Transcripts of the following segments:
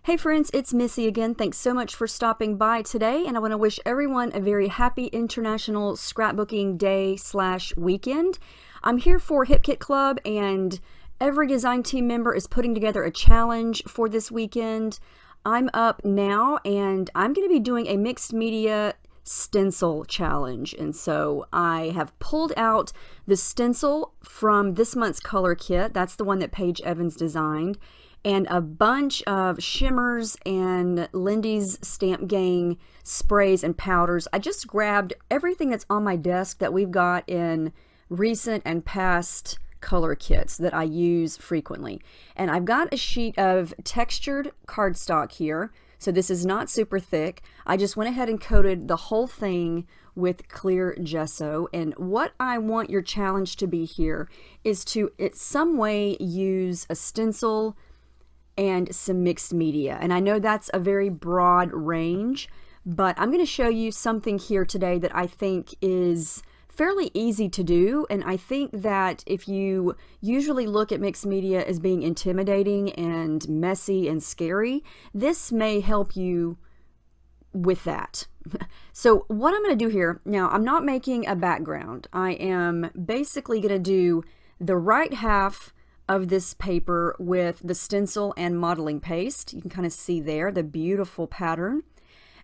Hey friends, it's Missy again. Thanks so much for stopping by today, and I want to wish everyone a very happy International Scrapbooking Day/weekend. I'm here for Hip Kit Club, and every design team member is putting together a challenge for this weekend. I'm up now, and I'm going to be doing a mixed media stencil challenge, and so I have pulled out the stencil from this month's color kit. That's the one that Paige Evans designed, and a bunch of shimmers and Lindy's Stamp Gang sprays and powders. I just grabbed everything that's on my desk that we've got in recent and past color kits that I use frequently. And I've got a sheet of textured cardstock here. So this is not super thick. I just went ahead and coated the whole thing with clear gesso. And what I want your challenge to be here is to, in some way, use a stencil and some mixed media. And I know that's a very broad range, but I'm going to show you something here today that I think is fairly easy to do. And I think that if you usually look at mixed media as being intimidating and messy and scary, this may help you with that. So what I'm going to do here, now I'm not making a background. I am basically going to do the right half of this paper with the stencil and modeling paste. You can kind of see there the beautiful pattern.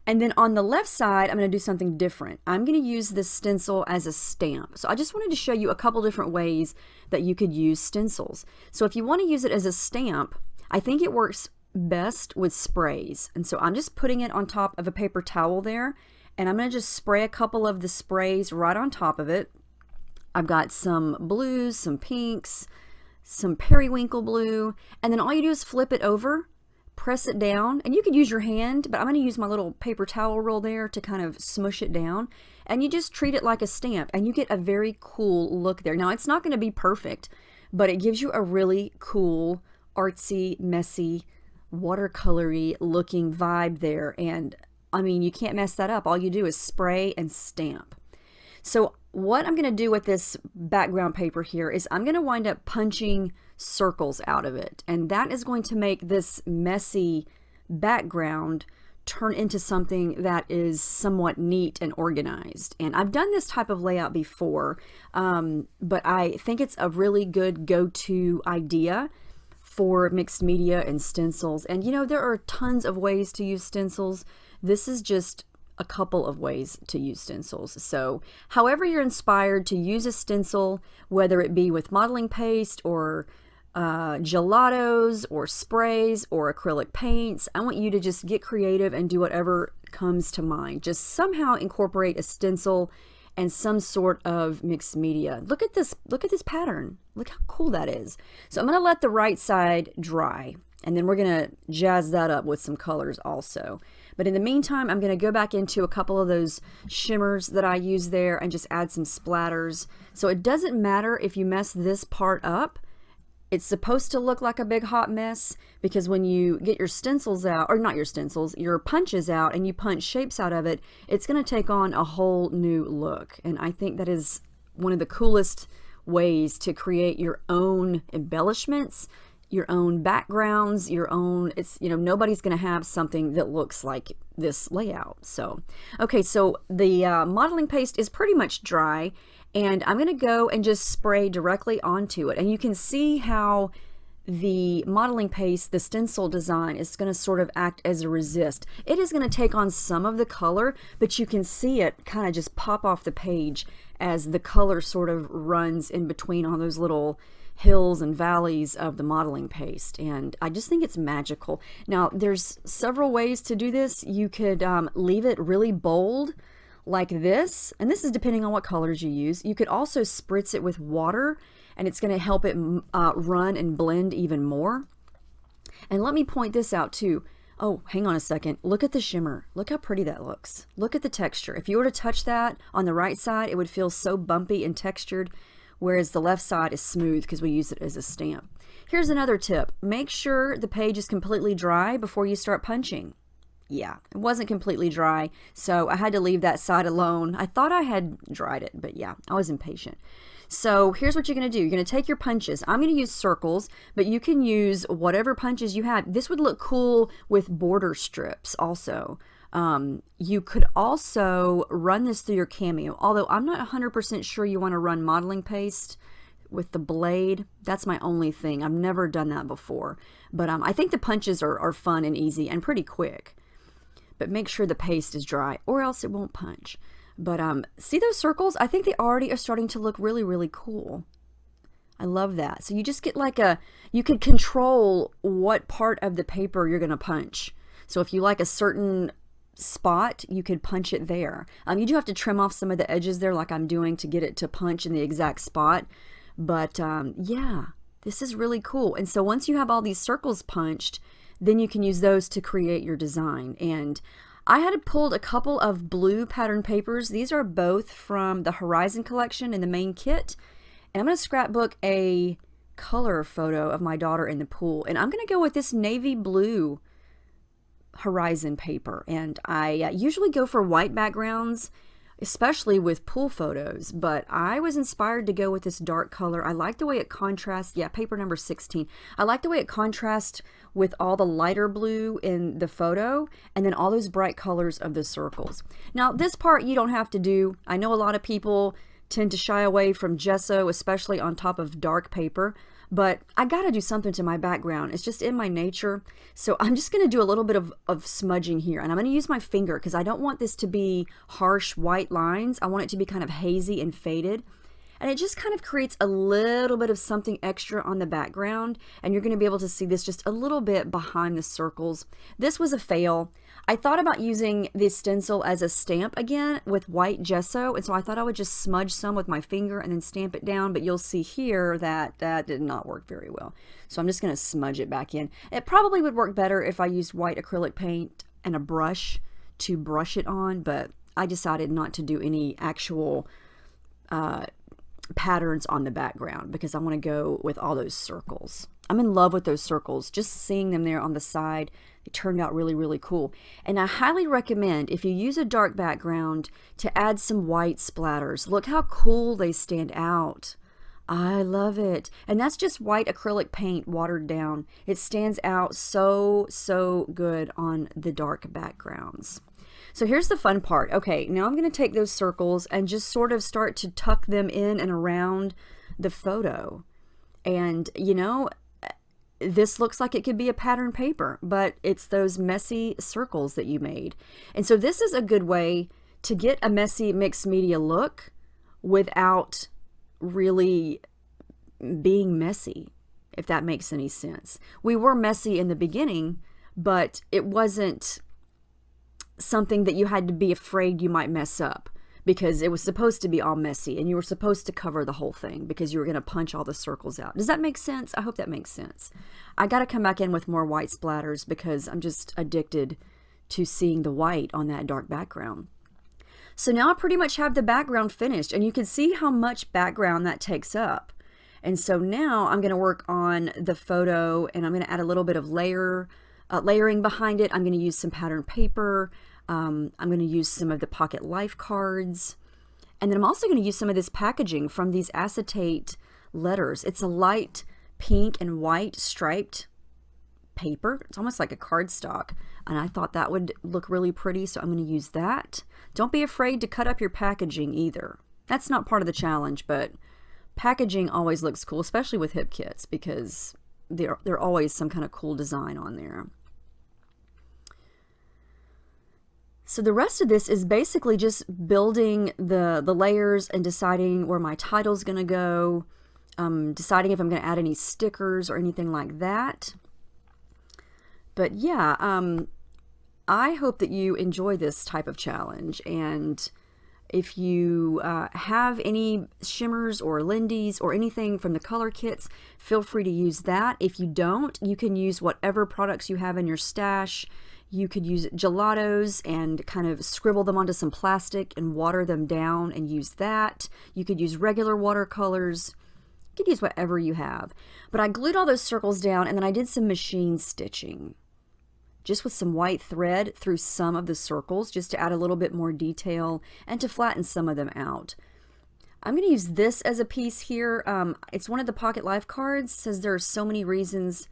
And then on the left side, I'm going to do something different. I'm going to use this stencil as a stamp. So I just wanted to show you a couple different ways that you could use stencils. So if you want to use it as a stamp, I think it works best with sprays. And so I'm just putting it on top of a paper towel there, and I'm going to just spray a couple of the sprays right on top of it. I've got some blues, some pinks, some periwinkle blue, and then all you do is flip it over, press it down, and you could use your hand, but I'm going to use my little paper towel roll there to kind of smush it down, and you just treat it like a stamp, and you get a very cool look there. Now, it's not going to be perfect, but it gives you a really cool, artsy, messy, watercolory looking vibe there, and I mean, you can't mess that up. All you do is spray and stamp. So what I'm going to do with this background paper here is I'm going to wind up punching circles out of it, and that is going to make this messy background turn into something that is somewhat neat and organized. And I've done this type of layout before, but I think it's a really good go-to idea for mixed media and stencils. And you know, there are tons of ways to use stencils. This is just a couple of ways to use stencils. So however you're inspired to use a stencil, whether it be with modeling paste or gelatos or sprays or acrylic paints, I want you to just get creative and do whatever comes to mind. Just somehow incorporate a stencil and some sort of mixed media. Look at this pattern. Look how cool that is. So I'm going to let the right side dry, and then we're going to jazz that up with some colors also. But in the meantime, I'm going to go back into a couple of those shimmers that I use there and just add some splatters. So it doesn't matter if you mess this part up. It's supposed to look like a big hot mess, because when you get your stencils out, or not your stencils, your punches out, and you punch shapes out of it, it's going to take on a whole new look. And I think that is one of the coolest ways to create your own embellishments, your own backgrounds, your own, it's, you know, nobody's going to have something that looks like this layout. So, okay, so the modeling paste is pretty much dry, and I'm going to go and just spray directly onto it. And you can see how the modeling paste, the stencil design, is going to sort of act as a resist. It is going to take on some of the color, but you can see it kind of just pop off the page as the color sort of runs in between all those little hills and valleys of the modeling paste, and I just think it's magical. Now, there's several ways to do this. You could leave it really bold like this, and this is depending on what colors you use. You could also spritz it with water, and it's going to help it run and blend even more. And let me point this out too. Oh, hang on a second. Look at the shimmer. Look how pretty that looks. Look at the texture. If you were to touch that on the right side, it would feel so bumpy and textured, whereas the left side is smooth because we use it as a stamp. Here's another tip. Make sure the page is completely dry before you start punching. Yeah, it wasn't completely dry, so I had to leave that side alone. I thought I had dried it, but yeah, I was impatient. So here's what you're going to do. You're going to take your punches. I'm going to use circles, but you can use whatever punches you have. This would look cool with border strips also. You could also run this through your Cameo, although I'm not 100% sure you want to run modeling paste with the blade. That's my only thing. I've never done that before. But I think the punches are fun and easy and pretty quick. But make sure the paste is dry or else it won't punch. But see those circles? I think they already are starting to look really, really cool. I love that. So you just get like you could control what part of the paper you're going to punch. So if you like a certain spot, you could punch it there. You do have to trim off some of the edges there like I'm doing to get it to punch in the exact spot. But yeah, this is really cool. And so once you have all these circles punched, then you can use those to create your design. And I had pulled a couple of blue pattern papers. These are both from the Horizon collection in the main kit. And I'm going to scrapbook a color photo of my daughter in the pool. And I'm going to go with this navy blue Horizon paper. And I usually go for white backgrounds, especially with pool photos, but I was inspired to go with this dark color. I like the way it contrasts. Yeah, paper number 16. I like the way it contrasts with all the lighter blue in the photo and then all those bright colors of the circles. Now, this part you don't have to do. I know a lot of people tend to shy away from gesso, especially on top of dark paper, but I gotta do something to my background. It's just in my nature. So I'm just gonna do a little bit of smudging here, and I'm gonna use my finger because I don't want this to be harsh white lines. I want it to be kind of hazy and faded. And it just kind of creates a little bit of something extra on the background, and you're gonna be able to see this just a little bit behind the circles. This was a fail. I thought about using this stencil as a stamp again with white gesso, and so I thought I would just smudge some with my finger and then stamp it down, but you'll see here that that did not work very well. So I'm just going to smudge it back in. It probably would work better if I used white acrylic paint and a brush to brush it on, but I decided not to do any actual patterns on the background because I want to go with all those circles. I'm in love with those circles. Just seeing them there on the side, it turned out really, really cool. And I highly recommend, if you use a dark background, to add some white splatters. Look how cool they stand out. I love it. And that's just white acrylic paint watered down. It stands out so, so good on the dark backgrounds. So here's the fun part. Okay, now I'm going to take those circles and just sort of start to tuck them in and around the photo. And, you know, this looks like it could be a pattern paper, but it's those messy circles that you made. And so this is a good way to get a messy mixed media look without really being messy, if that makes any sense. We were messy in the beginning, but it wasn't something that you had to be afraid you might mess up, because it was supposed to be all messy and you were supposed to cover the whole thing because you were going to punch all the circles out. Does that make sense? I hope that makes sense. I got to come back in with more white splatters because I'm just addicted to seeing the white on that dark background. So now I pretty much have the background finished, and you can see how much background that takes up. And so now I'm going to work on the photo, and I'm going to add a little bit of layering behind it. I'm going to use some pattern paper. I'm going to use some of the Pocket Life cards. And then I'm also going to use some of this packaging from these acetate letters. It's a light pink and white striped paper. It's almost like a cardstock. And I thought that would look really pretty, so I'm going to use that. Don't be afraid to cut up your packaging either. That's not part of the challenge, but packaging always looks cool, especially with hip kits, because there always some kind of cool design on there. So the rest of this is basically just building the layers and deciding where my title's going to go, deciding if I'm going to add any stickers or anything like that. But yeah, I hope that you enjoy this type of challenge, and if you have any shimmers or lindies or anything from the color kits, feel free to use that. If you don't, you can use whatever products you have in your stash. You could use gelatos and kind of scribble them onto some plastic and water them down and use that. You could use regular watercolors. You could use whatever you have. But I glued all those circles down, and then I did some machine stitching, just with some white thread through some of the circles, just to add a little bit more detail and to flatten some of them out. I'm going to use this as a piece here. It's one of the Pocket Life cards. It says there are so many reasons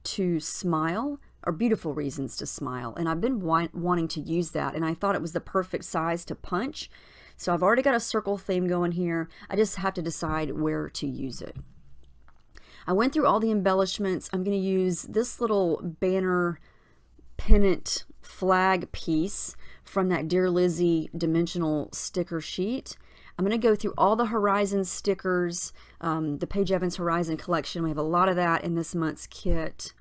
to smile, or beautiful reasons to smile. And I've been wanting to use that, and I thought it was the perfect size to punch. So I've already got a circle theme going here. I just have to decide where to use it. I went through all the embellishments. I'm going to use this little banner pennant flag piece from that Dear Lizzie dimensional sticker sheet. I'm going to go through all the Horizon stickers, the Paige Evans Horizon collection. We have a lot of that in this month's kit,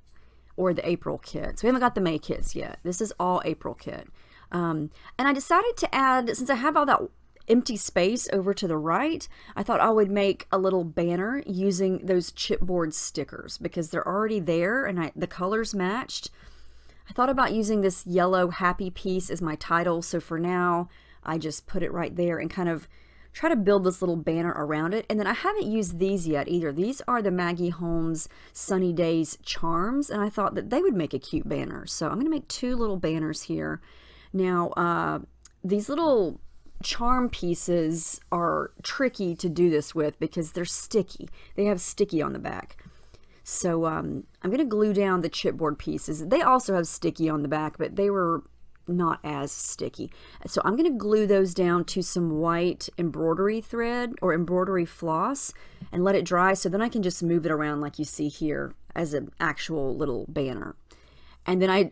or the April kit. So we haven't got the May kits yet. This is all April kit. And I decided to add, since I have all that empty space over to the right, I thought I would make a little banner using those chipboard stickers because they're already there and the colors matched. I thought about using this yellow happy piece as my title, so for now I just put it right there and kind of try to build this little banner around it. And then I haven't used these yet either. These are the Maggie Holmes Sunny Days charms, and I thought that they would make a cute banner. So I'm going to make two little banners here. Now, these little charm pieces are tricky to do this with because they're sticky. They have sticky on the back. So I'm going to glue down the chipboard pieces. They also have sticky on the back, but they were not as sticky. So I'm going to glue those down to some white embroidery thread or embroidery floss and let it dry, so then I can just move it around like you see here as an actual little banner. And then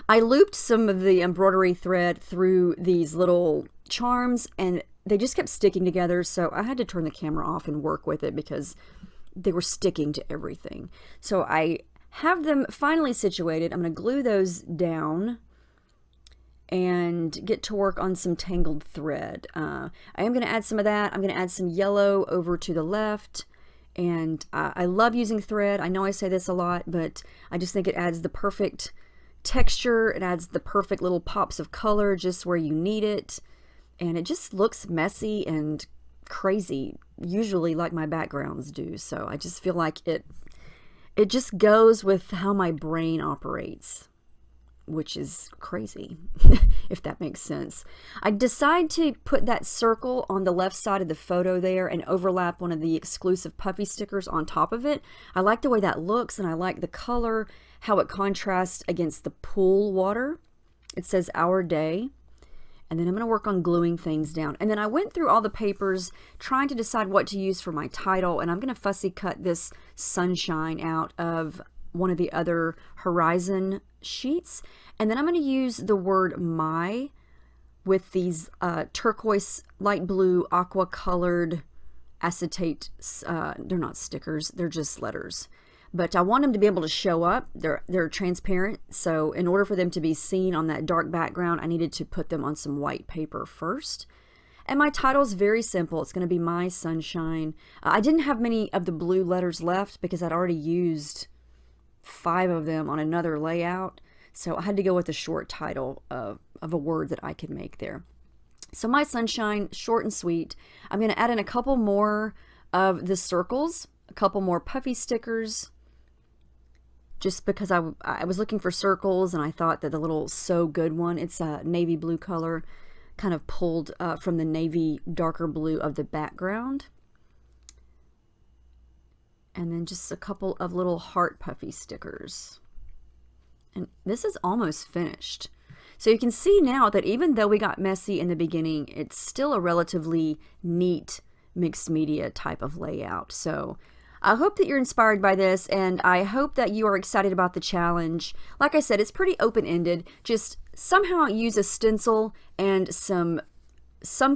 I looped some of the embroidery thread through these little charms, and they just kept sticking together, so I had to turn the camera off and work with it because they were sticking to everything. So I have them finally situated. I'm going to glue those down and get to work on some tangled thread. I am going to add some of that. I'm going to add some yellow over to the left. And I love using thread. I know I say this a lot, but I just think it adds the perfect texture. It adds the perfect little pops of color just where you need it. And it just looks messy and crazy, usually like my backgrounds do. So I just feel like it just goes with how my brain operates, which is crazy, if that makes sense. I decide to put that circle on the left side of the photo there and overlap one of the exclusive puffy stickers on top of it. I like the way that looks, and I like the color, how it contrasts against the pool water. It says Our Day. And then I'm going to work on gluing things down. And then I went through all the papers trying to decide what to use for my title, and I'm going to fussy cut this sunshine out of one of the other Horizon sheets. And then I'm going to use the word my with these turquoise, light blue, aqua colored acetate. They're not stickers, they're just letters. But I want them to be able to show up. They're transparent, so in order for them to be seen on that dark background, I needed to put them on some white paper first. And my title is very simple. It's going to be My Sunshine. I didn't have many of the blue letters left because I'd already used 5 of them on another layout, so I had to go with a short title of a word that I could make there. So My Sunshine, short and sweet. I'm going to add in a couple more of the circles, a couple more puffy stickers, just because I was looking for circles, and I thought that the little So Good one, it's a navy blue color, kind of pulled from the navy darker blue of the background. And then just a couple of little heart puffy stickers. And this is almost finished. So you can see now that even though we got messy in the beginning, it's still a relatively neat mixed media type of layout. So I hope that you're inspired by this, and I hope that you are excited about the challenge. Like I said, it's pretty open-ended. Just somehow use a stencil and some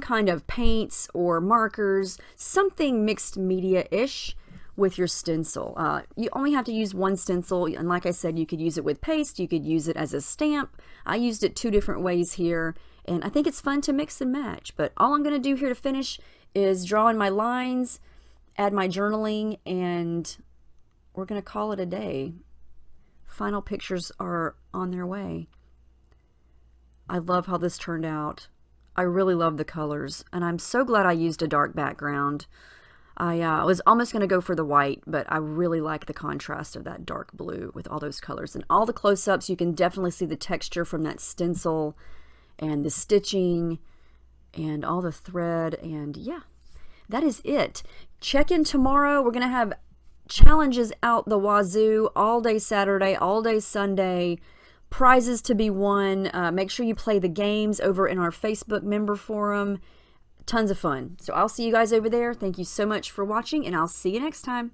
kind of paints or markers, something mixed media-ish with your stencil. You only have to use one stencil, and like I said, you could use it with paste, you could use it as a stamp. I used it 2 different ways here, and I think it's fun to mix and match. But all I'm going to do here to finish is draw in my lines, add my journaling, and we're going to call it a day. Final pictures are on their way. I love how this turned out. I really love the colors, and I'm so glad I used a dark background. I was almost going to go for the white, but I really like the contrast of that dark blue with all those colors. And all the close-ups, you can definitely see the texture from that stencil and the stitching and all the thread. And yeah, that is it. Check in tomorrow. We're going to have challenges out the wazoo all day Saturday, all day Sunday, prizes to be won. Make sure you play the games over in our Facebook member forum. Tons of fun. So I'll see you guys over there. Thank you so much for watching, and I'll see you next time.